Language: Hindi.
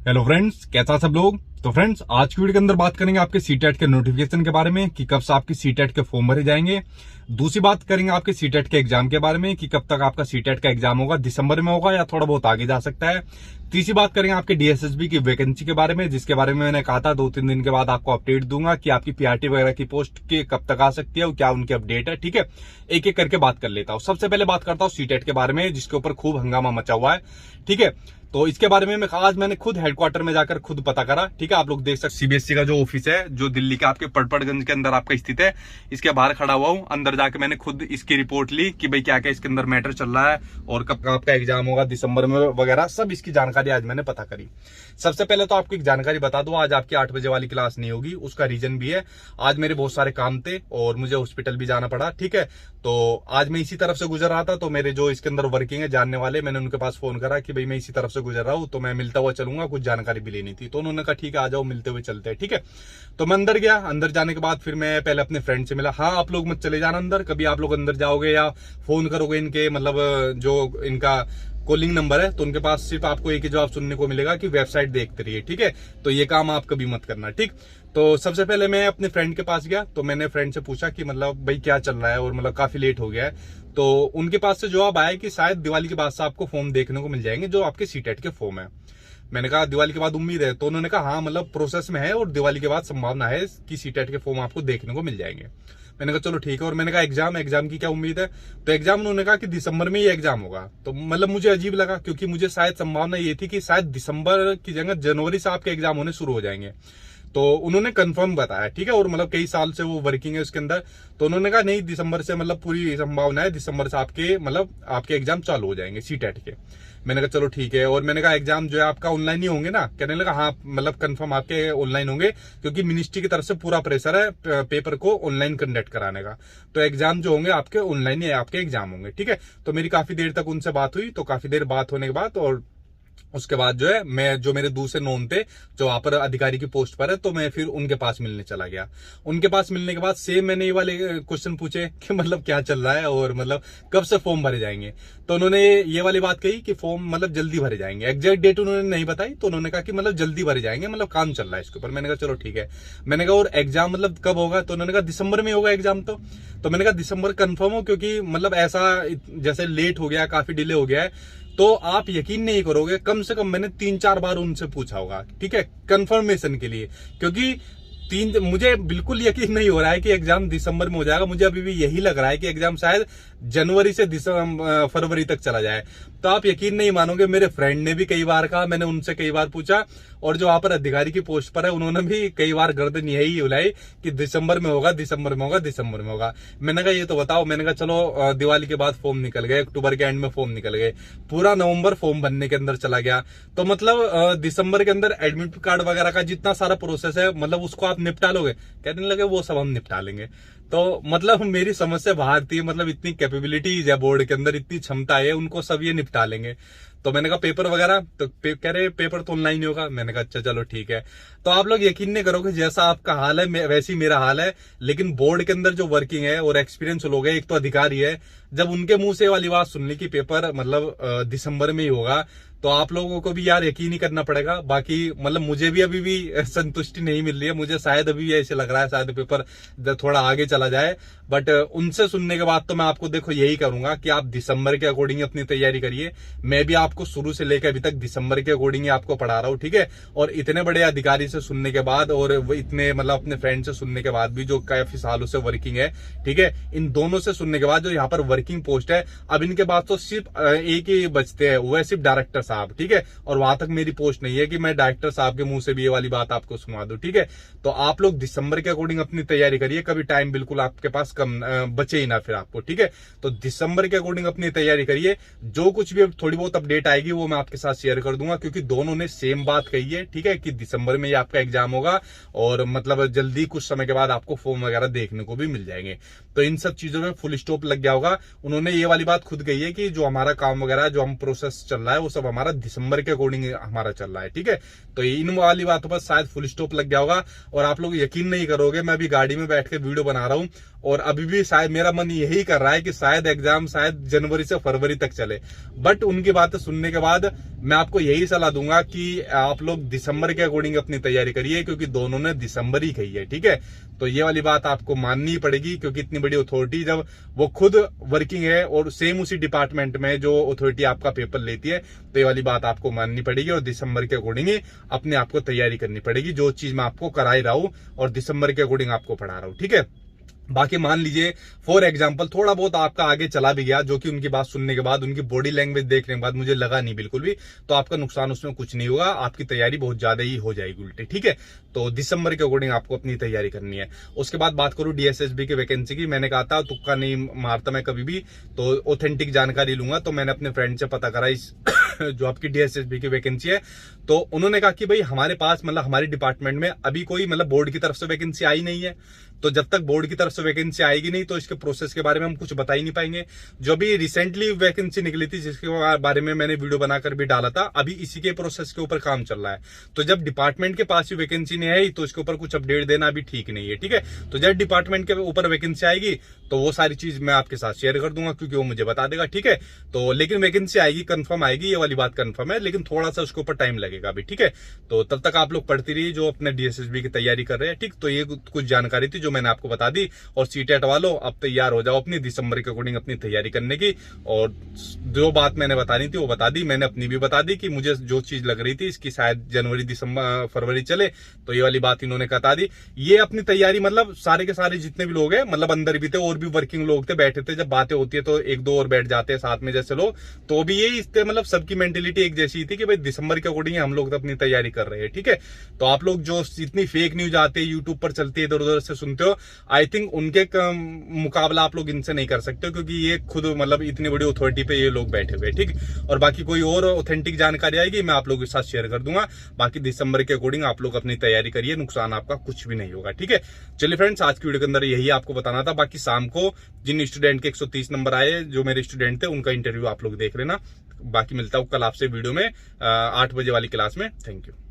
हेलो फ्रेंड्स, कैसा सब लोग। तो फ्रेंड्स, आज की वीडियो के अंदर बात करेंगे आपके सीटेट के नोटिफिकेशन के बारे में कि कब से आपके सीटेट के फॉर्म भरे जाएंगे। दूसरी बात करेंगे आपके सीटेट के एग्जाम के बारे में कि कब तक आपका सीटेट का एग्जाम होगा, दिसंबर में होगा या थोड़ा बहुत आगे जा सकता है। तीसरी बात करेंगे आपके डीएसएसबी की वैकेंसी के बारे में, जिसके बारे में मैंने कहा था 2-3 दिन के बाद आपको अपडेट दूंगा कि आपकी पीआरटी वगैरह की पोस्ट के कब तक आ सकती है और क्या उनकी अपडेट है। ठीक है, एक एक करके बात कर लेता हूं। सबसे पहले बात करता हूं सीटेट के बारे में, जिसके ऊपर खूब हंगामा मचा हुआ है। ठीक है, तो इसके बारे में आज मैंने खुद हेडक्वार्टर में जाकर खुद पता करा। ठीक है, आप लोग देख सकते सीबीएसई का जो ऑफिस है, जो दिल्ली के आपके पड़पड़गंज के अंदर आपका स्थित है, इसके बाहर खड़ा हुआ हूं। अंदर जाके मैंने खुद इसकी रिपोर्ट ली कि भाई क्या क्या इसके अंदर मैटर चल रहा है और कब आपका एग्जाम होगा, दिसंबर में वगैरह सब इसकी जानकारी आज मैंने पता करी। सबसे पहले तो आपको एक जानकारी बता दूं, आज आपकी 8 बजे वाली क्लास नहीं होगी। उसका रीजन भी है, आज मेरे बहुत सारे काम थे और मुझे हॉस्पिटल भी जाना पड़ा। ठीक है, तो आज मैं इसी तरफ से गुजर रहा था, तो मेरे जो इसके अंदर वर्किंग है जानने वाले, मैंने उनके पास फोन करा कि भाई मैं इसी तरफ से गुजर रहा हूं, तो मैं मिलता हुआ चलूंगा, कुछ जानकारी भी लेनी थी। तो उन्होंने कहा ठीक है, आ जाओ, मिलते हुए चलते हैं। ठीक है, तो मैं अंदर गया। अंदर जाने के बाद फिर मैं पहले अपने फ्रेंड से मिला। हाँ, आप लोग मत चले जाना अंदर, कभी आप लोग अंदर जाओगे या फोन करोगे इनके मतलब जो इनका कॉलिंग नंबर है, तो उनके पास सिर्फ आपको एक ही जवाब सुनने को मिलेगा कि वेबसाइट देखते रहिए। ठीक है, तो ये काम आप कभी मत करना। ठीक, तो सबसे पहले मैं अपने फ्रेंड के पास गया, तो मैंने फ्रेंड से पूछा कि मतलब भाई क्या चल रहा है और मतलब काफी लेट हो गया है। तो उनके पास से जवाब आया कि शायद दिवाली के बाद से आपको फॉर्म देखने को मिल जाएंगे, जो आपके सीटेट के फॉर्म है। मैंने कहा दिवाली के बाद उम्मीद है, तो उन्होंने कहा हाँ मतलब प्रोसेस में है और दिवाली के बाद संभावना है कि सीटेट के फॉर्म आपको देखने को मिल जाएंगे। मैंने कहा चलो ठीक है। और मैंने कहा एग्जाम की क्या उम्मीद है, तो एग्जाम उन्होंने कहा कि दिसंबर में ही एग्जाम होगा। तो मतलब मुझे अजीब लगा, क्योंकि मुझे शायद संभावना ये थी कि शायद दिसंबर की जगह जनवरी से आपके एग्जाम होने शुरू हो जाएंगे। तो उन्होंने कंफर्म बताया। ठीक है, और मतलब कई साल से वो वर्किंग है उसके अंदर, तो उन्होंने कहा नहीं, दिसंबर से मतलब पूरी संभावना है, दिसंबर से आपके मतलब आपके एग्जाम चालू हो जाएंगे सीटेट के। मैंने कहा चलो ठीक है। और मैंने कहा एग्जाम जो है आपका ऑनलाइन ही होंगे ना, कहने लगा हाँ मतलब कंफर्म आपके ऑनलाइन होंगे, क्योंकि मिनिस्ट्री की तरफ से पूरा प्रेशर है पेपर को ऑनलाइन कंडक्ट कराने का। तो एग्जाम जो होंगे आपके ऑनलाइन ही आपके एग्जाम होंगे। ठीक है, तो मेरी काफी देर तक उनसे बात हुई। तो काफी देर बात होने के बाद और उसके बाद जो है मैं जो मेरे दूसरे नोन थे जो वहां पर अधिकारी की पोस्ट पर है, तो मैं फिर उनके पास मिलने चला गया। उनके पास मिलने के बाद सेम मैंने ये वाले क्वेश्चन पूछे कि मतलब क्या चल रहा है और मतलब कब से फॉर्म भरे जाएंगे। तो उन्होंने ये वाली बात कही कि फॉर्म मतलब जल्दी भरे जाएंगे। एग्जैक्ट डेट उन्होंने नहीं बताई, तो उन्होंने कहा कि मतलब जल्दी भरे जाएंगे, मतलब काम चल रहा है इसके ऊपर। मैंने कहा चलो ठीक है। मैंने कहा और एग्जाम मतलब कब होगा, तो उन्होंने कहा दिसंबर में होगा एग्जाम। तो मैंने कहा दिसंबर कंफर्म हो, क्योंकि मतलब ऐसा जैसे लेट हो गया, काफी डिले हो गया है, तो आप यकीन नहीं करोगे, कम से कम मैंने 3-4 बार उनसे पूछा होगा। ठीक है, कंफर्मेशन के लिए, क्योंकि मुझे बिल्कुल यकीन नहीं हो रहा है कि एग्जाम दिसंबर में हो जाएगा। मुझे अभी भी यही लग रहा है कि एग्जाम शायद जनवरी से फरवरी तक चला जाए। तो आप यकीन नहीं मानोगे, मेरे फ्रेंड ने भी कई बार कहा, मैंने उनसे कई बार पूछा, और जो वहां पर अधिकारी की पोस्ट पर है उन्होंने भी कई बार गर्दन यही हिलाई कि दिसंबर में होगा, दिसंबर में होगा, दिसंबर में होगा। मैंने कहा ये तो बताओ। मैंने कहा चलो दिवाली के बाद फॉर्म निकल गए, अक्टूबर के एंड में फॉर्म निकल गए, पूरा नवंबर फॉर्म भरने के अंदर चला गया। तो मतलब दिसंबर के अंदर एडमिट कार्ड वगैरह का जितना सारा प्रोसेस है, मतलब उसको आप निपटा लोगे। कहने लगे वो सब हम निपटा लेंगे। तो मतलब मेरी समझ से बाहर थी, मतलब इतनी कैपेबिलिटीज है बोर्ड के अंदर, इतनी क्षमता है, उनको सब ये निपटा लेंगे। तो मैंने कहा पेपर वगैरह, तो कह रहे पेपर तो ऑनलाइन ही होगा। मैंने कहा अच्छा चलो ठीक है। तो आप लोग यकीन नहीं करोगे, जैसा आपका हाल है वैसे ही मेरा हाल है। लेकिन बोर्ड के अंदर जो वर्किंग है और एक्सपीरियंस लोग हैं, एक तो अधिकारी है, जब उनके मुंह से वाली बात सुन ली कि पेपर मतलब दिसंबर में ही होगा, तो आप लोगों को भी यार यकीन ही करना पड़ेगा। बाकी मतलब मुझे भी अभी भी संतुष्टि नहीं मिल रही है, मुझे शायद अभी भी ऐसे लग रहा है शायद पेपर थोड़ा आगे चला जाए। बट उनसे सुनने के बाद तो मैं आपको देखो यही करूंगा कि आप दिसंबर के अकॉर्डिंग अपनी तैयारी करिए। मैं भी आपको शुरू से लेकर अभी तक दिसंबर के अकॉर्डिंग ही आपको पढ़ा रहा हूँ। ठीक है, और इतने बड़े अधिकारी से सुनने के बाद और इतने मतलब अपने फ्रेंड से सुनने के बाद भी, जो काफी सालों से वर्किंग है, ठीक है, इन दोनों से सुनने के बाद जो यहाँ पर वर्किंग पोस्ट है, अब इनके बाद तो सिर्फ एक ही बचते हैं, वो है सिर्फ डायरेक्टर साहब। ठीक है, और वहां तक मेरी पोस्ट नहीं है कि मैं डायरेक्टर साहब के मुंह से भी ये वाली बात आपको सुना दूं। ठीक है, तो आप लोग दिसंबर के अकॉर्डिंग अपनी तैयारी करिए, कभी टाइम बिल्कुल आपके पास कम बचे ही ना फिर आपको। ठीक है, तो दिसंबर के अकॉर्डिंग अपनी तैयारी करिए। जो कुछ भी थोड़ी बहुत अपडेट आएगी वो मैं आपके साथ शेयर कर दूंगा, क्योंकि दोनों ने सेम बात कही है। ठीक है, कि दिसंबर में ही आपका एग्जाम होगा और मतलब जल्दी कुछ समय के बाद आपको फॉर्म वगैरह देखने को भी मिल जाएंगे। तो इन सब चीजों में फुल स्टॉप लग गया होगा। उन्होंने ये वाली बात खुद कही है कि जो हमारा काम वगैरह जो हम प्रोसेस चल रहा है वो सब हमारा दिसंबर के अकॉर्डिंग हमारा चल रहा है। ठीक है, तो इन वाली बातों पर शायद फुल स्टॉप लग गया होगा और आप लोग यकीन नहीं करोगे, मैं अभी गाड़ी में बैठ के वीडियो बना रहा हूँ और अभी भी शायद मेरा मन यही कर रहा है कि शायद एग्जाम शायद जनवरी से फरवरी तक चले। बट उनकी बातें सुनने के बाद मैं आपको यही सलाह दूंगा कि आप लोग दिसंबर के अकॉर्डिंग अपनी तैयारी करिए, क्योंकि दोनों ने दिसंबर ही कही है। ठीक है, तो ये वाली बात आपको माननी पड़ेगी, क्योंकि इतनी बड़ी अथॉरिटी जब वो खुद वर्किंग है और सेम उसी डिपार्टमेंट में जो अथॉरिटी आपका पेपर लेती है, तो ये वाली बात आपको माननी पड़ेगी और दिसंबर के अकॉर्डिंग ही अपने आप को तैयारी करनी पड़ेगी। जो चीज मैं आपको करा ही रहा हूं और दिसंबर के अकॉर्डिंग आपको पढ़ा रहा हूं। ठीक है, बाकी मान लीजिए फॉर एग्जाम्पल थोड़ा बहुत आपका आगे चला भी गया, जो कि उनकी बात सुनने के बाद, उनकी बॉडी लैंग्वेज देखने के बाद मुझे लगा नहीं बिल्कुल भी, तो आपका नुकसान उसमें कुछ नहीं होगा, आपकी तैयारी बहुत ज्यादा ही हो जाएगी उल्टे। ठीक है, तो दिसंबर के अकॉर्डिंग आपको अपनी तैयारी करनी है। उसके बाद बात करूं डीएसएसबी की वैकेंसी की, मैंने कहा था तुक्का नहीं मारता मैं कभी भी, तो ऑथेंटिक जानकारी लूंगा। तो मैंने अपने फ्रेंड से पता करा इस जो आपकी डीएसएसबी की वैकेंसी है, तो उन्होंने कहा कि भाई हमारे पास मतलब हमारे डिपार्टमेंट में अभी कोई मतलब बोर्ड की तरफ से वैकेंसी आई नहीं है, तो जब तक बोर्ड की तरफ से वैकेंसी आएगी नहीं तो इसके प्रोसेस के बारे में हम कुछ बता ही नहीं पाएंगे। जो भी रिसेंटली वैकेंसी निकली थी जिसके बारे में मैंने वीडियो बनाकर भी डाला था, अभी इसी के प्रोसेस के ऊपर काम चल रहा है। तो जब डिपार्टमेंट के पास ही वैकेंसी नहीं आई तो इसके ऊपर कुछ अपडेट देना अभी ठीक नहीं है। ठीक है, तो जब डिपार्टमेंट के ऊपर वैकेंसी आएगी तो वो सारी चीज मैं आपके साथ शेयर कर दूंगा, क्योंकि वो मुझे बता देगा। ठीक है, तो लेकिन वैकेंसी आएगी, कंफर्म आएगी, ये वाली बात कंफर्म है, लेकिन थोड़ा सा उसके ऊपर टाइम लगेगा अभी। ठीक है, तो तब तक आप लोग पढ़ती रहिए जो अपने डीएसएसबी की तैयारी कर रहे हैं। ठीक, तो ये कुछ जानकारी थी जो मैंने आपको बता दी, और सीटेट वालों अब तैयार हो जाओ अपनी दिसंबर के अकॉर्डिंग अपनी तैयारी करने की। और जो बात मैंने बतानी थी वो बता दी, मैंने अपनी भी बता दी कि मुझे जो चीज लग रही थी इसकी शायद जनवरी दिसंबर फरवरी चले, तो ये वाली बात इन्होंने बता दी। ये अपनी तैयारी मतलब सारे के सारे जितने भी लोग हैं, मतलब अंदर भी थे और भी वर्किंग लोग थे, बैठे थे, जब बातें होती है तो एक दो और बैठ जाते हैं साथ में जैसे लोग, तो भी ये इससे मतलब सबकी मेंटेलिटी एक जैसी थी कि भाई दिसंबर के अकॉर्डिंग हम लोग तो अपनी तैयारी कर रहे हैं। ठीक है, तो आप लोग जो इतनी फेक न्यूज आते हैं यूट्यूब पर चलती है इधर उधर से सुनते हो, आई थिंक उनके मुकाबला आप लोग इनसे नहीं कर सकते, क्योंकि ये खुद मतलब इतनी बड़ी अथॉरिटी पे ये लोग बैठे हुए। ठीक, और बाकी कोई और ऑथेंटिक जानकारी आएगी मैं आप लोगों के साथ शेयर कर दूंगा। बाकी दिसंबर के अकॉर्डिंग आप लोग अपनी तैयारी करिए, नुकसान आपका कुछ भी नहीं होगा। ठीक है, चलिए फ्रेंड्स, आज की वीडियो के अंदर यही आपको बताना था। बाकी शाम को जिन स्टूडेंट के 130 नंबर आए, जो मेरे स्टूडेंट थे, उनका इंटरव्यू आप लोग देख लेना। बाकी मिलता हूं कल आपसे वीडियो में 8 बजे वाली क्लास में। Thank you.